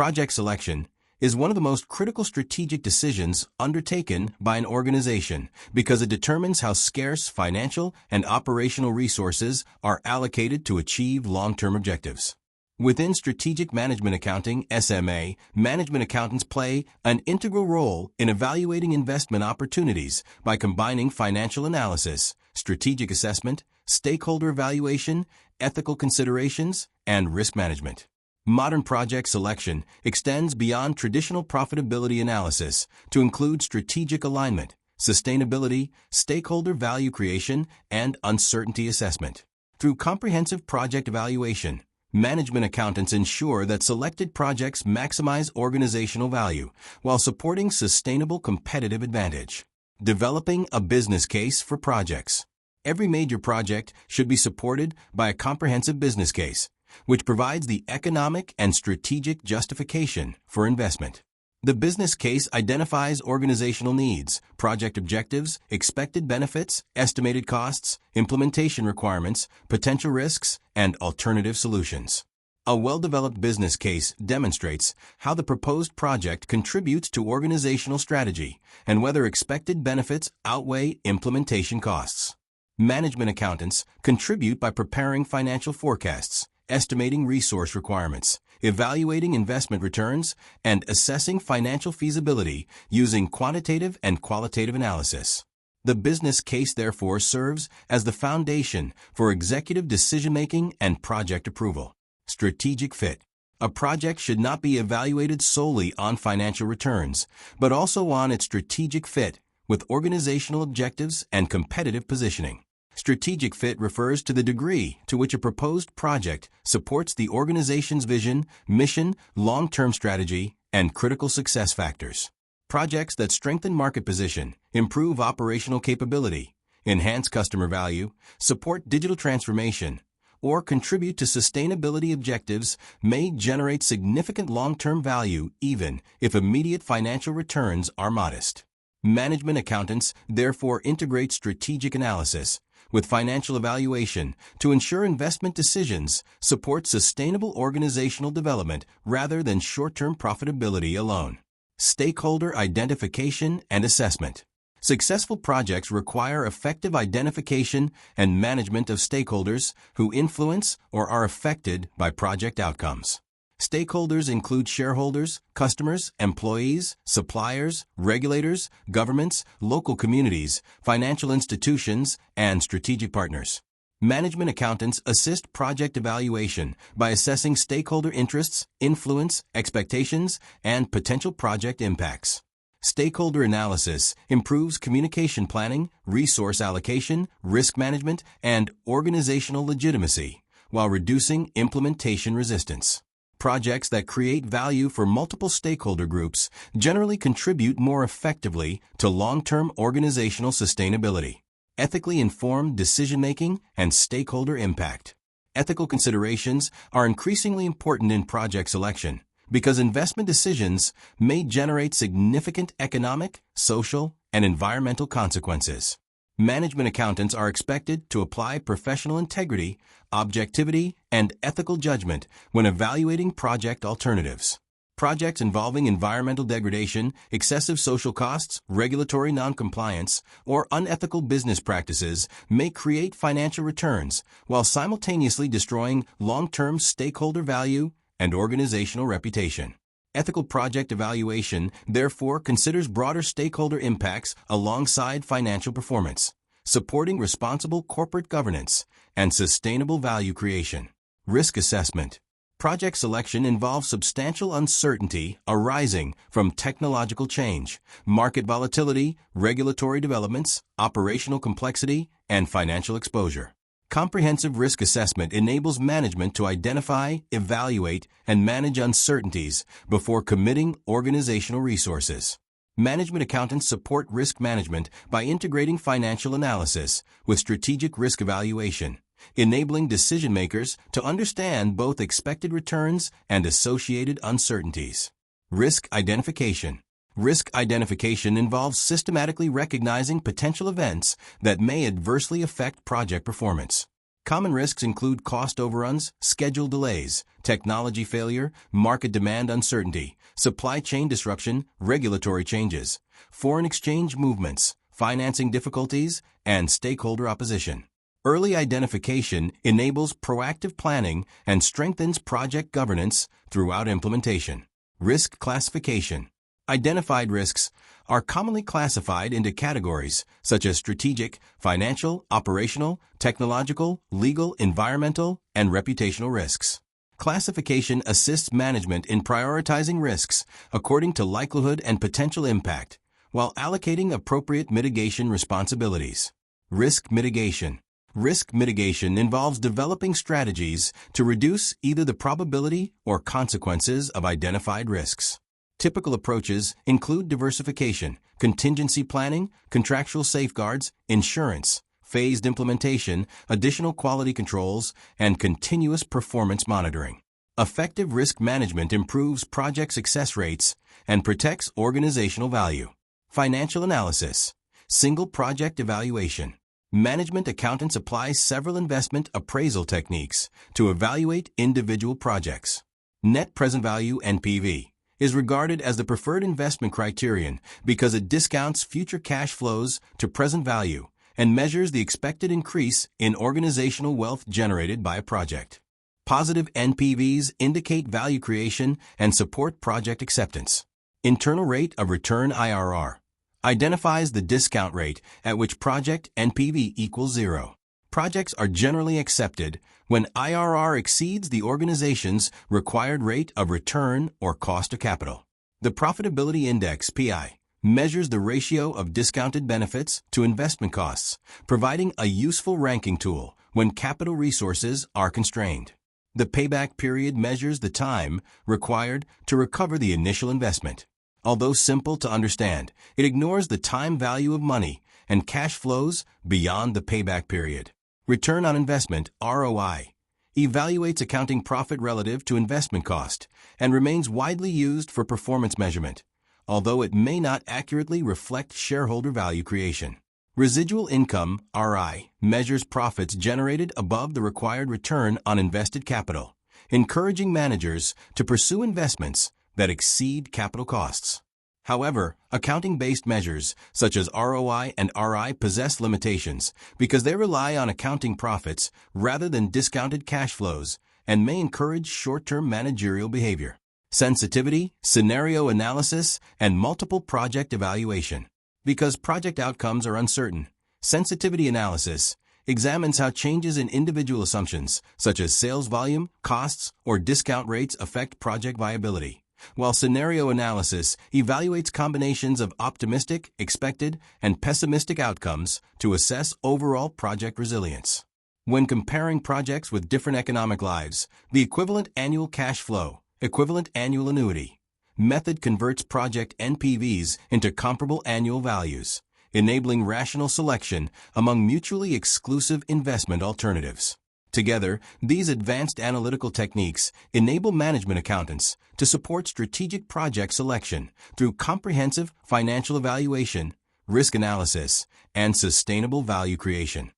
Project selection is one of the most critical strategic decisions undertaken by an organization because it determines how scarce financial and operational resources are allocated to achieve long-term objectives. Within strategic management accounting, SMA, management accountants play an integral role in evaluating investment opportunities by combining financial analysis, strategic assessment, stakeholder evaluation, ethical considerations, and risk management. Modern project selection extends beyond traditional profitability analysis to include strategic alignment, sustainability, stakeholder value creation, and uncertainty assessment. Through comprehensive project evaluation, management accountants ensure that selected projects maximize organizational value while supporting sustainable competitive advantage. Developing a business case for projects. Every major project should be supported by a comprehensive business case, which provides the economic and strategic justification for investment. The business case identifies organizational needs, project objectives, expected benefits, estimated costs, implementation requirements, potential risks, and alternative solutions. A well-developed business case demonstrates how the proposed project contributes to organizational strategy and whether expected benefits outweigh implementation costs. Management accountants contribute by preparing financial forecasts, estimating resource requirements, evaluating investment returns, and assessing financial feasibility using quantitative and qualitative analysis. The business case therefore serves as the foundation for executive decision-making and project approval. Strategic fit. A project should not be evaluated solely on financial returns, but also on its strategic fit with organizational objectives and competitive positioning. Strategic fit refers to the degree to which a proposed project supports the organization's vision, mission, long-term strategy, and critical success factors. Projects that strengthen market position, improve operational capability, enhance customer value, support digital transformation, or contribute to sustainability objectives may generate significant long-term value even if immediate financial returns are modest. Management accountants therefore integrate strategic analysis with financial evaluation to ensure investment decisions support sustainable organizational development rather than short-term profitability alone. Stakeholder identification and assessment. Successful projects require effective identification and management of stakeholders who influence or are affected by project outcomes. Stakeholders include shareholders, customers, employees, suppliers, regulators, governments, local communities, financial institutions, and strategic partners. Management accountants assist project evaluation by assessing stakeholder interests, influence, expectations, and potential project impacts. Stakeholder analysis improves communication planning, resource allocation, risk management, and organizational legitimacy, while reducing implementation resistance. Projects that create value for multiple stakeholder groups generally contribute more effectively to long-term organizational sustainability. Ethically informed decision-making and stakeholder impact. Ethical considerations are increasingly important in project selection because investment decisions may generate significant economic, social, and environmental consequences. Management accountants are expected to apply professional integrity, objectivity, and ethical judgment when evaluating project alternatives. Projects involving environmental degradation, excessive social costs, regulatory noncompliance, or unethical business practices may create financial returns while simultaneously destroying long-term stakeholder value and organizational reputation. Ethical project evaluation, therefore, considers broader stakeholder impacts alongside financial performance, supporting responsible corporate governance and sustainable value creation. Risk assessment. Project selection involves substantial uncertainty arising from technological change, market volatility, regulatory developments, operational complexity, and financial exposure. Comprehensive risk assessment enables management to identify, evaluate, and manage uncertainties before committing organizational resources. Management accountants support risk management by integrating financial analysis with strategic risk evaluation, enabling decision-makers to understand both expected returns and associated uncertainties. Risk identification. Risk identification involves systematically recognizing potential events that may adversely affect project performance. Common risks include cost overruns, schedule delays, technology failure, market demand uncertainty, supply chain disruption, regulatory changes, foreign exchange movements, financing difficulties, and stakeholder opposition. Early identification enables proactive planning and strengthens project governance throughout implementation. Risk classification. Identified risks are commonly classified into categories such as strategic, financial, operational, technological, legal, environmental, and reputational risks. Classification assists management in prioritizing risks according to likelihood and potential impact, while allocating appropriate mitigation responsibilities. Risk mitigation. Risk mitigation involves developing strategies to reduce either the probability or consequences of identified risks. Typical approaches include diversification, contingency planning, contractual safeguards, insurance, phased implementation, additional quality controls, and continuous performance monitoring. Effective risk management improves project success rates and protects organizational value. Financial analysis. Single project evaluation. Management accountants apply several investment appraisal techniques to evaluate individual projects. Net present value (NPV) is regarded as the preferred investment criterion because it discounts future cash flows to present value and measures the expected increase in organizational wealth generated by a project. Positive NPVs indicate value creation and support project acceptance. Internal rate of return (IRR) identifies the discount rate at which project NPV equals 0. Projects are generally accepted when IRR exceeds the organization's required rate of return or cost of capital. The Profitability Index (PI) measures the ratio of discounted benefits to investment costs, providing a useful ranking tool when capital resources are constrained. The payback period measures the time required to recover the initial investment. Although simple to understand, it ignores the time value of money and cash flows beyond the payback period. Return on investment (ROI) evaluates accounting profit relative to investment cost and remains widely used for performance measurement, although it may not accurately reflect shareholder value creation. Residual income (RI) measures profits generated above the required return on invested capital, encouraging managers to pursue investments that exceed capital costs. However, accounting-based measures such as ROI and RI possess limitations because they rely on accounting profits rather than discounted cash flows and may encourage short-term managerial behavior. Sensitivity, scenario analysis, and multiple project evaluation. Because project outcomes are uncertain, sensitivity analysis examines how changes in individual assumptions, such as sales volume, costs, or discount rates affect project viability, while scenario analysis evaluates combinations of optimistic, expected, and pessimistic outcomes to assess overall project resilience. When comparing projects with different economic lives, the equivalent annual cash flow, equivalent annual annuity method converts project NPVs into comparable annual values, enabling rational selection among mutually exclusive investment alternatives. Together, these advanced analytical techniques enable management accountants to support strategic project selection through comprehensive financial evaluation, risk analysis, and sustainable value creation.